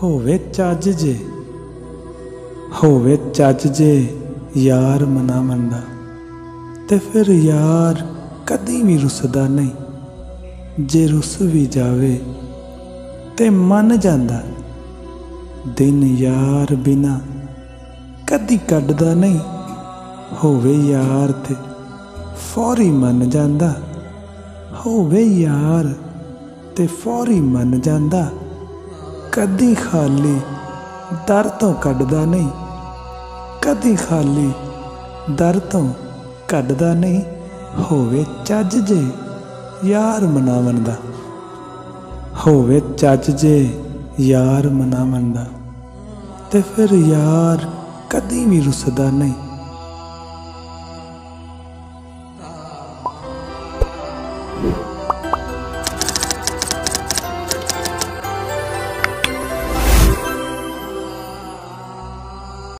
ਹੋਵੇ ਚੱਜ ਜੇ, ਹੋਵੇ ਚੱਜ ਜੇ ਯਾਰ ਮਨਾਵਣ ਦਾ, ਤੇ ਫਿਰ ਯਾਰ ਕਦੀ ਵੀ ਰੁੱਸਦਾ ਨਹੀਂ। ਜੇ ਰੁੱਸ ਵੀ ਜਾਵੇ ਤੇ ਮੰਨ ਜਾਂਦਾ, ਦਿਨ ਯਾਰ ਬਿਨਾ ਕਦੀ ਕੱਢਦਾ ਨਹੀਂ। ਹੋਵੇ ਯਾਰ ਤੇ ਫੌਰੀ ਮੰਨ ਜਾਂਦਾ, ਹੋਵੇ ਯਾਰ ਤੇ ਫੌਰੀ ਮੰਨ ਜਾਂਦਾ। ਕਦੀ ਖਾਲੀ ਦਰ ਤੋਂ ਕੱਢਦਾ ਨਹੀਂ, ਕਦੀ ਖਾਲੀ ਦਰ ਤੋਂ ਕੱਢਦਾ ਨਹੀਂ। ਹੋਵੇ ਚੱਜ ਜੇ ਯਾਰ ਮਨਾਵਣ ਦਾ, ਹੋਵੇ ਚੱਜ ਜੇ ਯਾਰ ਮਨਾਵਣ ਦਾ, ਤੇ ਫਿਰ ਯਾਰ ਕਦੀ ਵੀ ਰੁੱਸਦਾ ਨਹੀਂ।